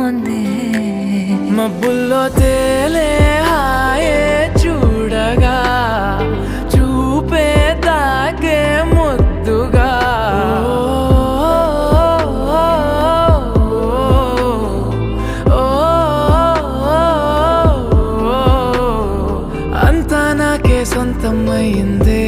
అవుతోంది. మబ్బుల్లో తేలే హాయే చూడగా చూపే తాకే ముద్దుగా అంతా నాకే సొంతం అయిందే.